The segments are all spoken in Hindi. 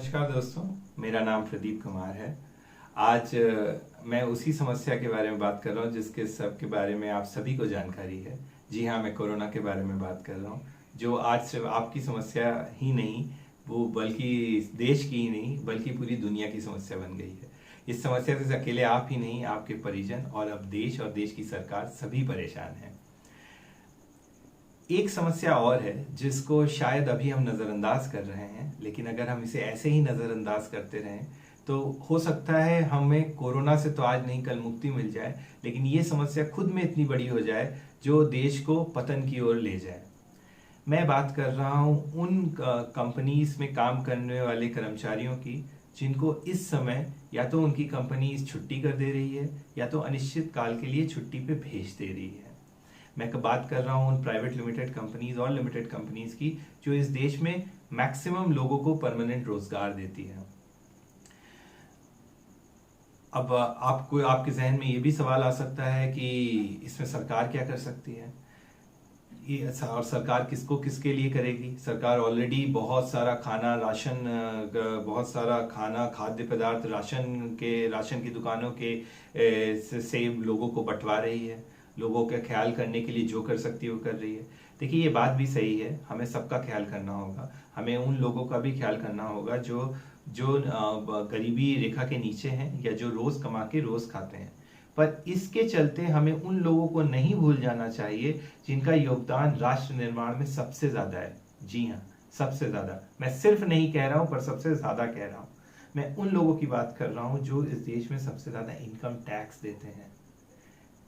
नमस्कार दोस्तों, मेरा नाम प्रदीप कुमार है। आज मैं उसी समस्या के बारे में बात कर रहा हूँ जिसके सबके बारे में आप सभी को जानकारी है। जी हाँ, मैं कोरोना के बारे में बात कर रहा हूँ, जो आज सिर्फ आपकी समस्या ही नहीं, वो बल्कि देश की ही नहीं बल्कि पूरी दुनिया की समस्या बन गई है। इस समस्या से अकेले आप ही नहीं, आपके परिजन और अब देश और देश की सरकार सभी परेशान हैं। एक समस्या और है जिसको शायद अभी हम नज़रअंदाज कर रहे हैं, लेकिन अगर हम इसे ऐसे ही नज़रअंदाज करते रहें तो हो सकता है हमें कोरोना से तो आज नहीं कल मुक्ति मिल जाए, लेकिन ये समस्या खुद में इतनी बड़ी हो जाए जो देश को पतन की ओर ले जाए। मैं बात कर रहा हूँ उन कंपनीज में काम करने वाले कर्मचारियों की जिनको इस समय या तो उनकी कंपनी छुट्टी कर दे रही है या तो अनिश्चित काल के लिए छुट्टी पे भेज दे रही है। मैं बात कर रहा हूँ उन प्राइवेट लिमिटेड कंपनीज और लिमिटेड कंपनीज की जो इस देश में मैक्सिमम लोगों को परमानेंट रोजगार देती है। अब आपके जहन में ये भी सवाल आ सकता है कि इसमें सरकार क्या कर सकती है, और सरकार किसको किसके लिए करेगी। सरकार ऑलरेडी बहुत सारा खाना राशन, बहुत सारा खाना खाद्य पदार्थ राशन की दुकानों के से लोगों को बंटवा रही है। लोगों का ख्याल करने के लिए जो कर सकती है वो कर रही है। देखिए, ये बात भी सही है, हमें सबका ख्याल करना होगा। हमें उन लोगों का भी ख्याल करना होगा जो जो गरीबी रेखा के नीचे हैं या जो रोज कमा के रोज खाते हैं। पर इसके चलते हमें उन लोगों को नहीं भूल जाना चाहिए जिनका योगदान राष्ट्र निर्माण में सबसे ज्यादा है। जी हाँ, सबसे ज्यादा। मैं सिर्फ नहीं कह रहा हूं पर सबसे ज्यादा कह रहा हूं। मैं उन लोगों की बात कर रहा हूं जो इस देश में सबसे ज्यादा इनकम टैक्स देते हैं।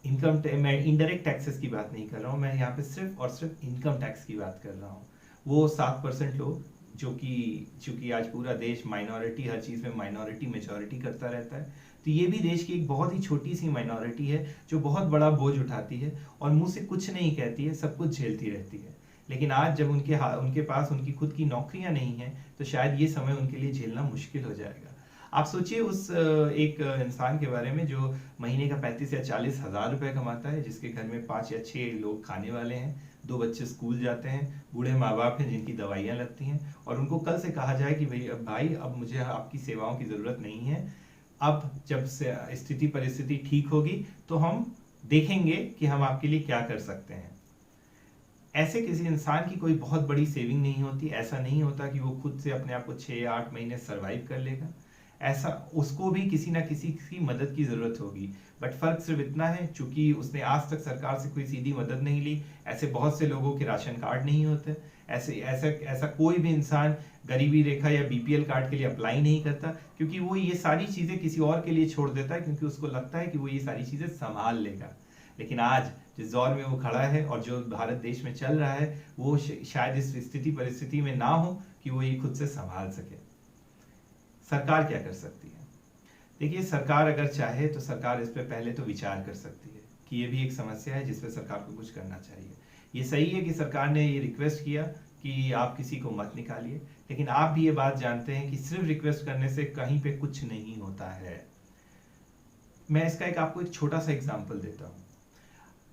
मैं इनडायरेक्ट टैक्सेस की बात नहीं कर रहा हूँ, मैं यहाँ पे सिर्फ और सिर्फ इनकम टैक्स की बात कर रहा हूँ। वो 7% लोग जो कि चूंकि आज पूरा देश माइनॉरिटी, हर चीज़ में माइनॉरिटी मेजॉरिटी करता रहता है, तो ये भी देश की एक बहुत ही छोटी सी माइनॉरिटी है जो बहुत बड़ा बोझ उठाती है और मुंह से कुछ नहीं कहती है, सब कुछ झेलती रहती है। लेकिन आज जब उनके पास उनकी खुद की नौकरियां नहीं है तो शायद ये समय उनके लिए झेलना मुश्किल हो जाएगा। आप सोचिए उस एक इंसान के बारे में जो महीने का 35 या 40 हजार रुपए कमाता है, जिसके घर में 5 या 6 लोग खाने वाले हैं, 2 बच्चे स्कूल जाते हैं, बूढ़े माँ बाप हैं जिनकी दवाइयाँ लगती हैं, और उनको कल से कहा जाए कि भाई अब मुझे आपकी सेवाओं की जरूरत नहीं है, अब जब से स्थिति परिस्थिति ठीक होगी तो हम देखेंगे कि हम आपके लिए क्या कर सकते हैं। ऐसे किसी इंसान की कोई बहुत बड़ी सेविंग नहीं होती। ऐसा नहीं होता कि वो खुद से अपने आप को 6 या 8 महीने सरवाइव कर लेगा। ऐसा उसको भी किसी ना किसी की मदद की जरूरत होगी। बट फर्क सिर्फ इतना है, चूंकि उसने आज तक सरकार से कोई सीधी मदद नहीं ली, ऐसे बहुत से लोगों के राशन कार्ड नहीं होते, ऐसा कोई भी इंसान गरीबी रेखा या बीपीएल कार्ड के लिए अप्लाई नहीं करता, क्योंकि वो ये सारी चीजें किसी और के लिए छोड़ देता है, क्योंकि उसको लगता है कि वो ये सारी चीजें संभाल लेगा। लेकिन आज जिस दौर में वो खड़ा है और जो भारत देश में चल रहा है, वो शायद इस स्थिति परिस्थिति में ना हो कि वो ये खुद से संभाल सके। सरकार क्या कर सकती है? देखिए, सरकार अगर चाहे तो सरकार इस पे पहले तो विचार कर सकती है कि ये भी एक समस्या है जिस पे सरकार को कुछ करना चाहिए। ये सही है कि सरकार ने ये रिक्वेस्ट किया कि आप किसी को मत निकालिए, लेकिन आप भी ये बात जानते हैं कि सिर्फ रिक्वेस्ट करने से कहीं पे कुछ नहीं होता है। मैं इसका आपको एक छोटा सा एग्जाम्पल देता हूँ।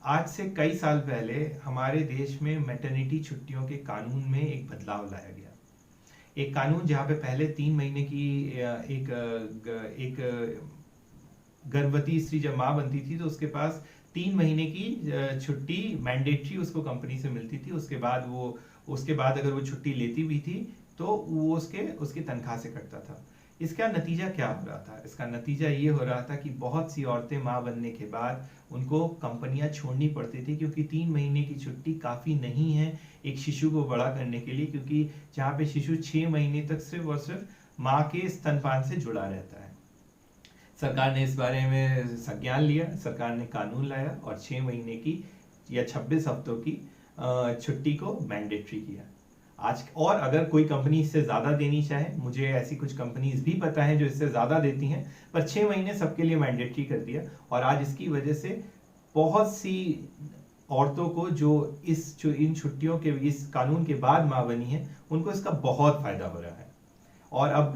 आज से कई साल पहले हमारे देश में मैटरनिटी छुट्टियों के कानून में एक बदलाव लाया गया। एक कानून जहाँ पे पहले 3 महीने की एक गर्भवती स्त्री जब माँ बनती थी तो उसके पास 3 महीने की छुट्टी मैंडेटरी उसको कंपनी से मिलती थी। उसके बाद अगर वो छुट्टी लेती भी थी तो वो उसके तनख्वाह से कटता था। इसका नतीजा क्या हो रहा था? इसका नतीजा ये हो रहा था कि बहुत सी औरतें माँ बनने के बाद उनको कंपनियां छोड़नी पड़ती थी, क्योंकि 3 महीने की छुट्टी काफी नहीं है एक शिशु को बड़ा करने के लिए, क्योंकि जहाँ पे शिशु 6 महीने तक सिर्फ और सिर्फ माँ के स्तनपान से जुड़ा रहता है। सरकार ने इस बारे में संज्ञान लिया, सरकार ने कानून लाया और 6 महीने की या 26 हफ्तों की छुट्टी को मैंडेटरी किया। आज और अगर कोई कंपनी इससे ज्यादा देनी चाहे, मुझे ऐसी कुछ कंपनीज भी पता है जो इससे ज्यादा देती हैं, पर 6 महीने सबके लिए मैंडेटरी कर दिया। और आज इसकी वजह से बहुत सी औरतों को जो इन छुट्टियों के इस कानून के बाद मां बनी है, उनको इसका बहुत फायदा हो रहा है। और अब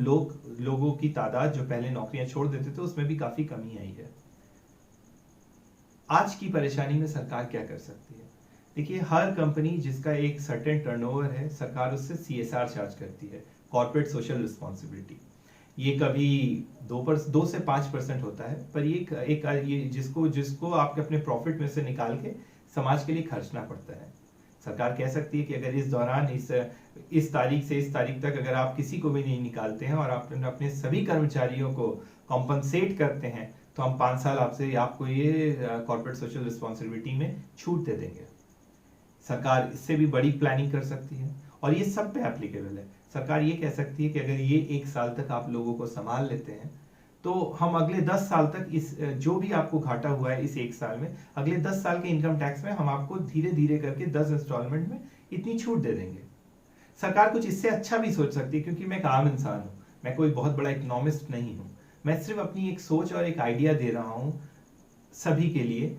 लोगों की तादाद जो पहले नौकरियां छोड़ देते थे उसमें भी काफी कमी आई है। आज की परेशानी में सरकार क्या कर सकती है? देखिए, हर कंपनी जिसका एक सर्टेन टर्नओवर है, सरकार उससे CSR चार्ज करती है, कॉर्पोरेट सोशल रिस्पॉन्सिबिलिटी। ये कभी 2 से 5% होता है, पर ये जिसको आपके अपने प्रॉफिट में से निकाल के समाज के लिए खर्चना पड़ता है। सरकार कह सकती है कि अगर इस दौरान इस तारीख से इस तारीख तक अगर आप किसी को भी नहीं निकालते हैं और आप अपने सभी कर्मचारियों को कॉम्पनसेट करते हैं तो हम 5 साल आपको ये कॉर्पोरेट सोशल रिस्पॉन्सिबिलिटी में छूट दे देंगे। सरकार इससे भी बड़ी प्लानिंग कर सकती है और ये सब पे एप्लीकेबल है। सरकार ये कह सकती है कि अगर ये 1 साल तक आप लोगों को संभाल लेते हैं तो हम अगले 10 साल तक इस जो भी आपको घाटा हुआ है इस 1 साल में, अगले 10 साल के इनकम टैक्स में हम आपको धीरे धीरे करके 10 इंस्टॉलमेंट में इतनी छूट दे देंगे। सरकार कुछ इससे अच्छा भी सोच सकती है, क्योंकि मैं एक आम इंसान हूँ, मैं कोई बहुत बड़ा इकोनॉमिस्ट नहीं हूँ। मैं सिर्फ अपनी एक सोच और एक आइडिया दे रहा हूँ सभी के लिए।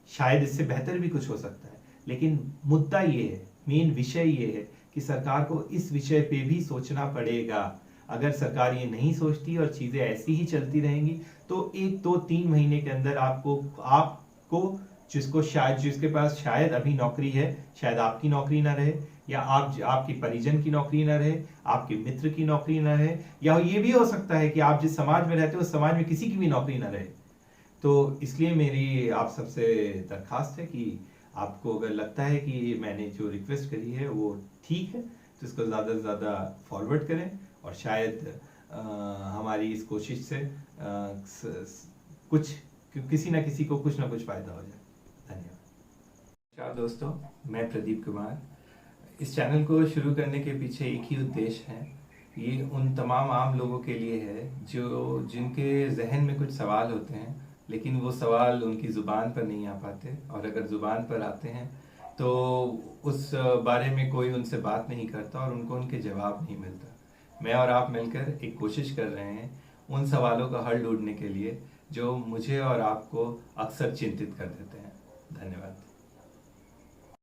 शायद इससे बेहतर भी कुछ हो सकता है, लेकिन मुद्दा ये है, मेन विषय ये है कि सरकार को इस विषय पे भी सोचना पड़ेगा। अगर सरकार ये नहीं सोचती और चीजें ऐसी ही चलती रहेंगी तो 1, 2, 3 महीने के अंदर आपको जिसके पास शायद अभी नौकरी है, शायद आपकी नौकरी ना रहे, या आपकी परिजन की नौकरी ना रहे, आपके मित्र की नौकरी ना रहे, या ये भी हो सकता है कि आप जिस समाज में रहते हो उस समाज में किसी की भी नौकरी ना रहे। तो इसलिए मेरी आप सबसे दरखास्त है कि आपको अगर लगता है कि मैंने जो रिक्वेस्ट करी है वो ठीक है तो इसको ज़्यादा से ज़्यादा फॉरवर्ड करें और शायद हमारी इस कोशिश से किसी ना किसी को कुछ ना कुछ फायदा हो जाए। धन्यवाद। नमस्कार दोस्तों, मैं प्रदीप कुमार। इस चैनल को शुरू करने के पीछे एक ही उद्देश्य है। ये उन तमाम आम लोगों के लिए है जिनके जहन में कुछ सवाल होते हैं लेकिन वो सवाल उनकी ज़ुबान पर नहीं आ पाते, और अगर ज़ुबान पर आते हैं तो उस बारे में कोई उनसे बात नहीं करता और उनको उनके जवाब नहीं मिलता। मैं और आप मिलकर एक कोशिश कर रहे हैं उन सवालों का हल ढूंढने के लिए जो मुझे और आपको अक्सर चिंतित कर देते हैं। धन्यवाद।